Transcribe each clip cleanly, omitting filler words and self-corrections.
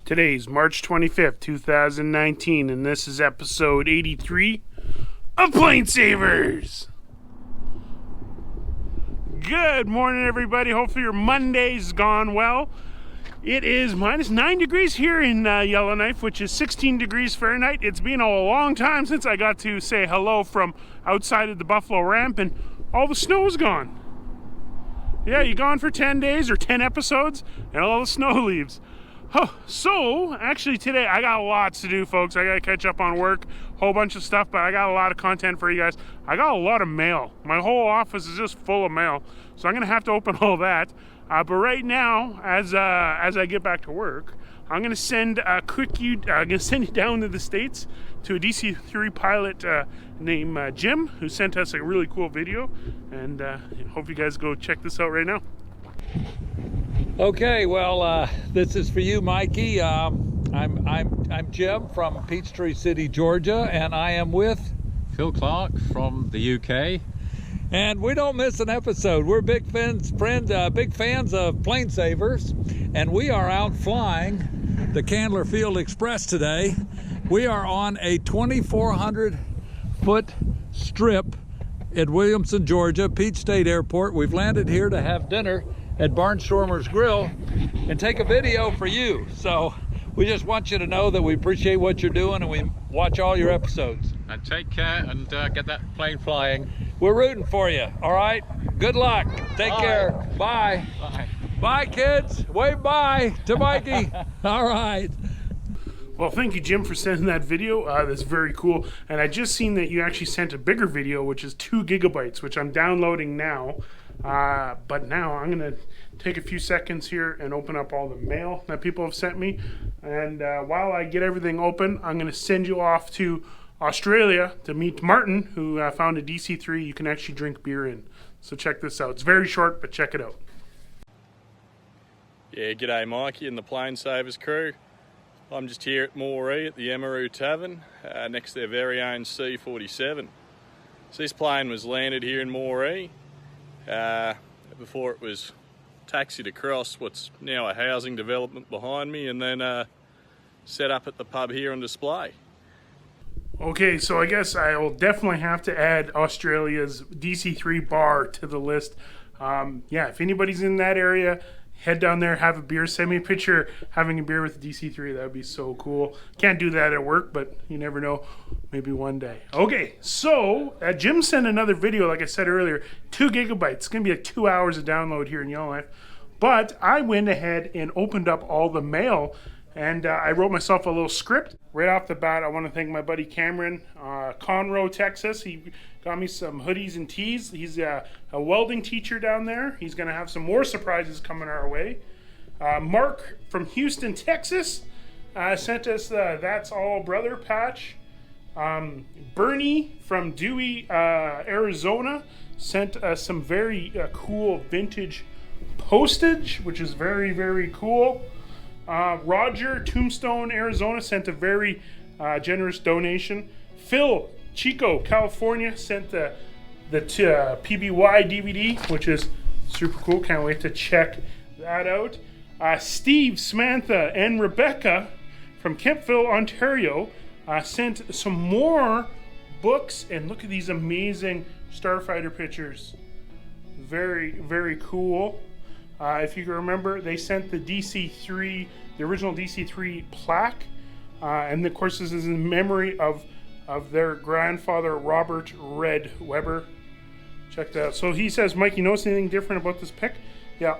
Today's March 25th, 2019, and this is episode 83 of PlaneSavers. Good morning, everybody. Hopefully your Monday's gone well. It is minus 9 degrees here in Yellowknife, which is 16 degrees Fahrenheit. It's been a long time since I got to say hello from outside of the Buffalo Ramp, and all the snow's gone. Yeah, you gone for 10 days or 10 episodes, and all the snow leaves. Oh, so, actually today, I got lots to do, folks. I got to catch up on work, whole bunch of stuff, but I got a lot of content for you guys. I got a lot of mail. My whole office is just full of mail, so I'm going to have to open all that. But right now, as I get back to work, I'm going to send you down to the States to a DC-3 pilot named Jim, who sent us a really cool video, and hope you guys go check this out right now. Okay, well, this is for you, Mikey. I'm Jim from Peachtree City, Georgia, and I am with Phil Clark from the UK. And we don't miss an episode. We're big fans of PlaneSavers, and we are out flying the Candler Field Express today. We are on a 2,400-foot strip at Williamson, Georgia, Peach State Airport. We've landed here to have dinner at Barnstormer's Grill and take a video for you. So we just want you to know that we appreciate what you're doing and we watch all your episodes. And take care and get that plane flying. We're rooting for you, all right? Good luck. Take care. Bye. Bye. Bye, kids. Wave bye to Mikey. All right. Well, thank you, Jim, for sending that video. That's very cool. And I just seen that you actually sent a bigger video, which is 2 gigabytes, which I'm downloading now. But now I'm going to take a few seconds here and open up all the mail that people have sent me. And while I get everything open, I'm going to send you off to Australia to meet Martin, who found a DC-3 you can actually drink beer in. So check this out. It's very short, but check it out. Yeah, g'day Mikey and the PlaneSavers crew. I'm just here at Moree at the Emeroo Tavern next to their very own C-47. So this plane was landed here in Moree before it was taxied across what's now a housing development behind me and then set up at the pub here on display. Okay, so I guess I will definitely have to add Australia's DC-3 bar to the list. Yeah, if anybody's in that area, head down there, have a beer, send me a picture having a beer with the DC-3. That would be so cool. Can't do that at work, but you never know. Maybe one day. Okay, so Jim sent another video, like I said earlier, 2 gigabytes. It's going to be like 2 hours of download here in Yellowknife. But I went ahead and opened up all the mail, and I wrote myself a little script. Right off the bat, I want to thank my buddy Cameron, Conroe, Texas. He got me some hoodies and tees. He's a welding teacher down there. He's going to have some more surprises coming our way. Mark from Houston, Texas, sent us the That's All Brother patch. Bernie from Dewey, Arizona, sent us some very cool vintage postage, which is very, very cool. Roger, Tombstone, Arizona, sent a very generous donation. Phil, Chico, California, sent the PBY DVD, which is super cool. Can't wait to check that out. Steve, Samantha, and Rebecca from Kempville, Ontario, sent some more books. And look at these amazing Starfighter pictures. Very, very cool. If you can remember, they sent the DC-3, the original DC-3 plaque, and of course this is in memory of their grandfather, Robert Red Weber. Check that out. So he says, Mike, you notice anything different about this pic? Yeah,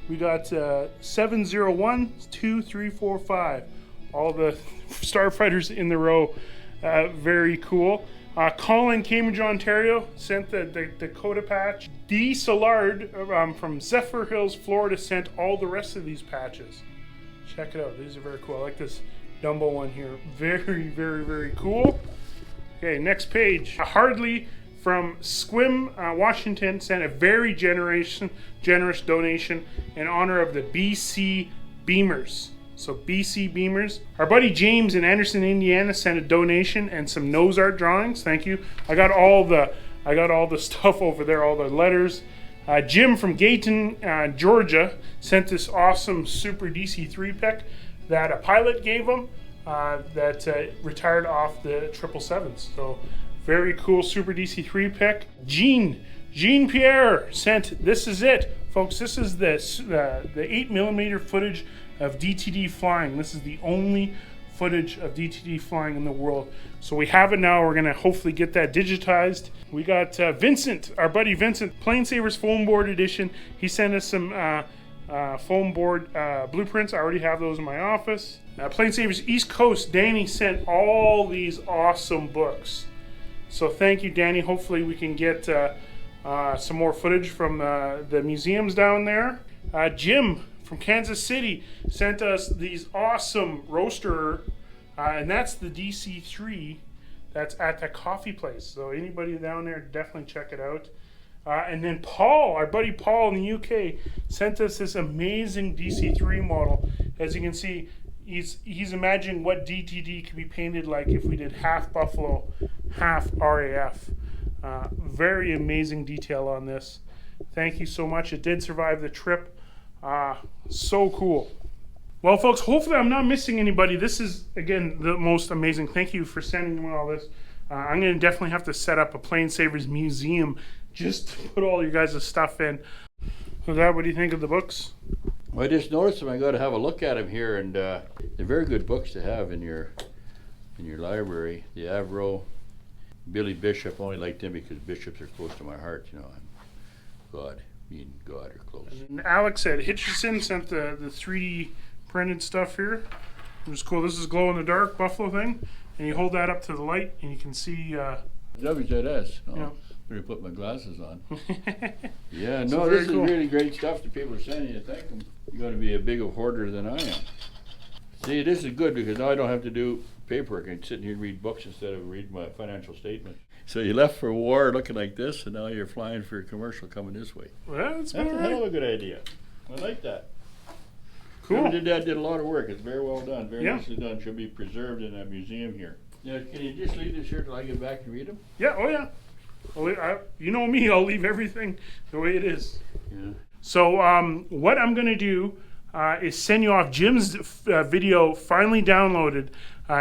we got 701, 2, 3, 4, 5. All the starfighters in the row. Very cool. Colin, Cambridge, Ontario, sent the Dakota patch. D. Soulard from Zephyr Hills, Florida, sent all the rest of these patches. Check it out. These are very cool. I like this Dumbo one here. Very, very, very cool. Okay, next page. Hardly from Squim, Washington, sent a very generous donation in honor of the BC Beamers. So BC Beamers. Our buddy James in Anderson, Indiana, sent a donation and some nose art drawings. Thank you. I got all the stuff over there, all the letters Jim from Gayton, Georgia, sent this awesome Super DC-3 pick that a pilot gave him that retired off the 777s. So very cool Super DC-3 pick. Jean Pierre sent, this is it, folks. This is the 8mm footage of DTD flying. This is the only footage of DTD flying in the world. So we have it now. We're going to hopefully get that digitized. We got Vincent, our buddy Vincent, PlaneSavers foam board edition. He sent us some foam board blueprints. I already have those in my office. PlaneSavers East Coast, Danny sent all these awesome books. So thank you, Danny. Hopefully we can get some more footage from the museums down there. Jim from Kansas City sent us these awesome roaster, and that's the DC-3 that's at the coffee place. So anybody down there, definitely check it out. And then Paul, our buddy Paul in the UK, sent us this amazing DC-3 model. As you can see, he's imagining what DTD could be painted like if we did half Buffalo, half RAF. Very amazing detail on this. Thank you so much. It did survive the trip. So cool. Well, folks, hopefully I'm not missing anybody. This is, again, the most amazing. Thank you for sending me all this. I'm going to definitely have to set up a PlaneSavers museum just to put all you guys' stuff in. So, Dad, what do you think of the books? Well, I just noticed them. I got to have a look at them here, and they're very good books to have in your library. The Avro, Billy Bishop. I only liked him because bishops are close to my heart. You know, me and God are close. And Alex said Hitchison sent the 3D printed stuff here. It was cool. This is glow in the dark Buffalo thing, and you hold that up to the light, and you can see. WZS. Oh, yeah. Better put my glasses on. Yeah, So no, very this cool. is really great stuff that people are sending you. Thank them. You're going to be a bigger hoarder than I am. See, this is good because now I don't have to do paperwork. I can sit here and read books instead of read my financial statement. So you left for war looking like this, and now you're flying for a commercial coming this way. Well, that's That's a all hell right. of a good idea. I like that. Cool. Whoever did that did a lot of work. It's very well done. Very Yeah. nicely done. Should be preserved in that museum here. Yeah, can you just leave this here till I get back and read them? Yeah. Oh yeah. You know me. I'll leave everything the way it is. Yeah. So what I'm going to do is send you off Jim's video finally downloaded.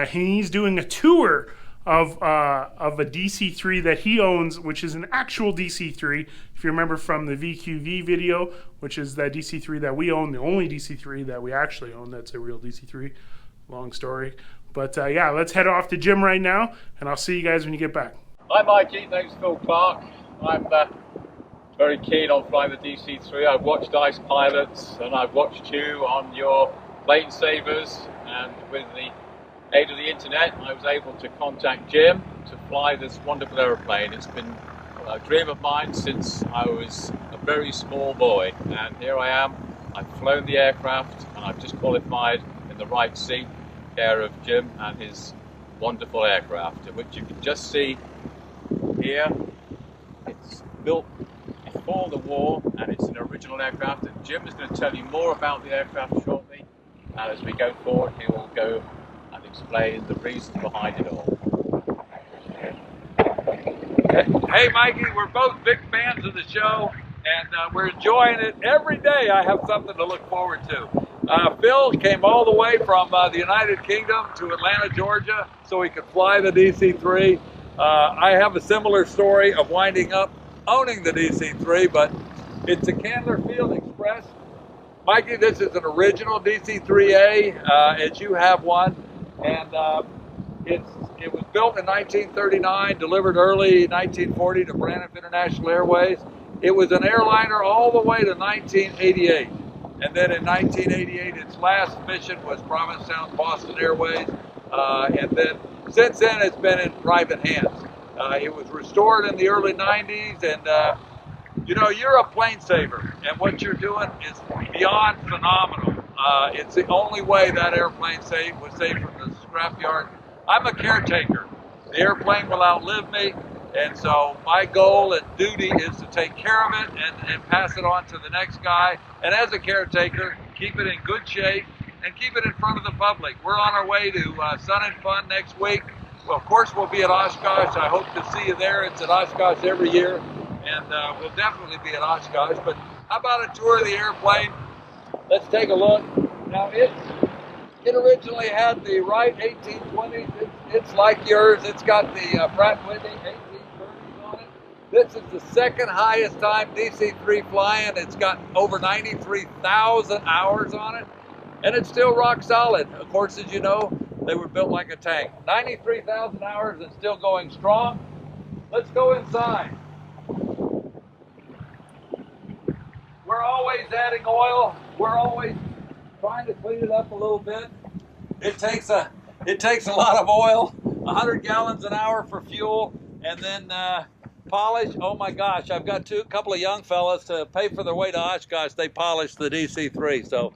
He's doing a tour of a DC-3 that he owns, which is an actual DC-3. If you remember from the VQV video, which is that DC-3 that we own, the only DC-3 that we actually own that's a real DC-3. Long story. But yeah, let's head off to Jim right now, and I'll see you guys when you get back. Hi Mikey, name's Phil Clark. I'm very keen on flying the DC-3. I've watched Ice Pilots and I've watched you on your PlaneSavers, and with the aid of the internet I was able to contact Jim to fly this wonderful aeroplane. It's been a dream of mine since I was a very small boy, and here I am. I've flown the aircraft and I've just qualified in the right seat, care of Jim and his wonderful aircraft, which you can just see here. It's built before the war and it's an original aircraft, and Jim is going to tell you more about the aircraft shortly, and as we go forward he will go and explain the reasons behind it all. Hey Mikey, we're both big fans of the show, and we're enjoying it. Every day I have something to look forward to. Phil came all the way from the United Kingdom to Atlanta, Georgia, so he could fly the DC-3. I have a similar story of winding up owning the DC-3, but it's a Candler Field Express. Mikey, this is an original DC-3A, as you have one, and it was built in 1939, delivered early 1940 to Braniff International Airways. It was an airliner all the way to 1988. And then in 1988, its last mission was Provincetown Boston Airways. And then since then, it's been in private hands. It was restored in the early 90s. And, you know, you're a plane saver. And what you're doing is beyond phenomenal. It's the only way that airplane was saved from the scrapyard. I'm a caretaker. The airplane will outlive me. And so my goal and duty is to take care of it and pass it on to the next guy. And as a caretaker, keep it in good shape and keep it in front of the public. We're on our way to Sun and Fun next week. Well, of course, we'll be at Oshkosh. I hope to see you there. It's at Oshkosh every year. and we'll definitely be at Oshkosh. But how about a tour of the airplane? Let's take a look. Now it originally had the Wright 1820s. It's like yours. It's got the Pratt & Whitney 1830s on it. This is the second highest time DC-3 flying. It's got over 93,000 hours on it, and it's still rock solid. Of course, as you know, they were built like a tank. 93,000 hours and still going strong. Let's go inside. We're always adding oil. We're always trying to clean it up a little bit. It takes a lot of oil, 100 gallons an hour for fuel, and then polish. Oh my gosh, I've got a couple of young fellas to pay for their way to Oshkosh. They polished the DC-3. So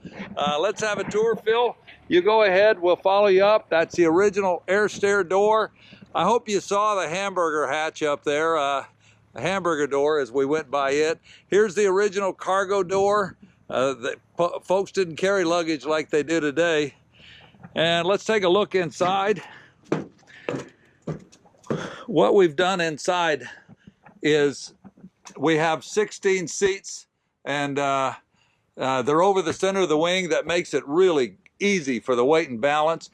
let's have a tour, Phil. You go ahead, we'll follow you up. That's the original air stair door. I hope you saw the hamburger hatch up there, a hamburger door as we went by it. Here's the original cargo door. Folks didn't carry luggage like they do today. And let's take a look inside. What we've done inside is we have 16 seats, and they're over the center of the wing. That makes it really easy for the weight and balance.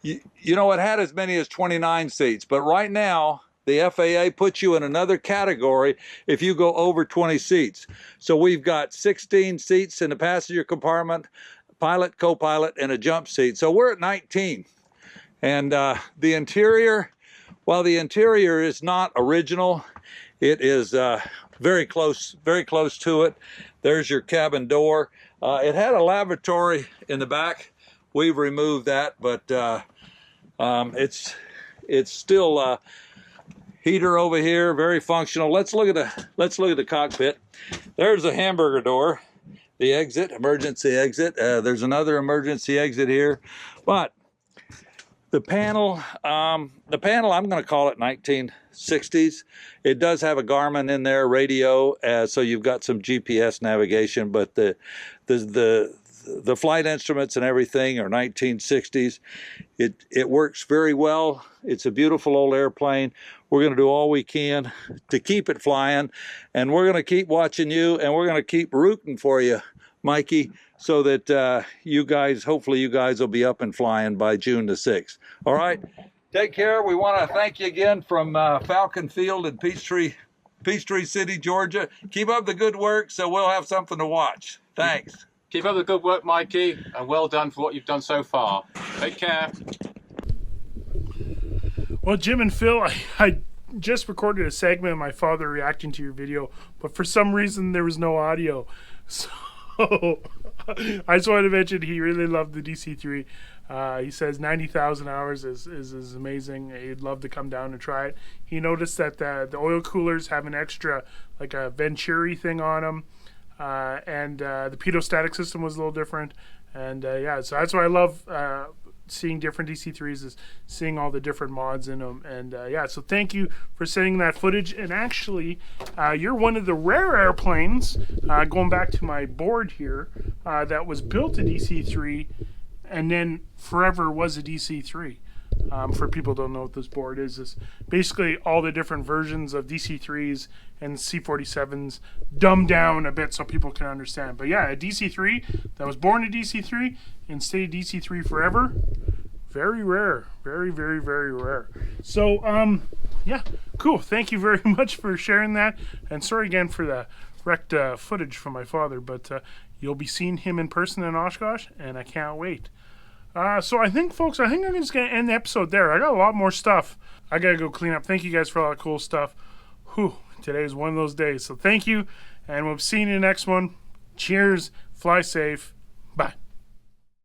You know, it had as many as 29 seats, but right now the FAA puts you in another category if you go over 20 seats. So we've got 16 seats in the passenger compartment, pilot, co-pilot, and a jump seat. So we're at 19. And the interior, while the interior is not original, it is very close to it. There's your cabin door. It had a lavatory in the back. We've removed that, but it's still heater over here, very functional. Let's look at the cockpit. There's a hamburger door, the exit, emergency exit. There's another emergency exit here, but the panel, I'm going to call it 1960s. It does have a Garmin in there, radio, so you've got some GPS navigation, but the flight instruments and everything are 1960s. It works very well. It's a beautiful old airplane. We're going to do all we can to keep it flying, and we're going to keep watching you, and we're going to keep rooting for you, Mikey, so that you guys, hopefully you guys will be up and flying by June the 6th. All right, take care. We want to thank you again from Falcon Field in Peachtree City, Georgia. Keep up the good work so we'll have something to watch. Thanks. Keep up the good work, Mikey, and well done for what you've done so far. Take care. Well, Jim and Phil, I just recorded a segment of my father reacting to your video, but for some reason there was no audio. So I just wanted to mention he really loved the DC-3. He says 90,000 hours is amazing. He'd love to come down and try it. He noticed that the oil coolers have an extra, like a Venturi thing on them. And the pedostatic system was a little different. And yeah, so that's why I love seeing different DC-3s, is seeing all the different mods in them. And yeah, so thank you for sending that footage. And actually, you're one of the rare airplanes, going back to my board here, that was built a DC-3 and then forever was a DC-3. For people who don't know what this board is, it's basically all the different versions of DC-3s and C-47s dumbed down a bit so people can understand. But yeah, a DC-3 that was born a DC-3 and stayed DC-3 forever, very rare. Very, very, very rare. So, yeah, cool. Thank you very much for sharing that. And sorry again for the wrecked footage from my father, but you'll be seeing him in person in Oshkosh, and I can't wait. So I think, folks, I'm just going to end the episode there. I got a lot more stuff I got to go clean up. Thank you guys for all that cool stuff. Whew, today is one of those days. So thank you, and we'll see you in the next one. Cheers. Fly safe. Bye.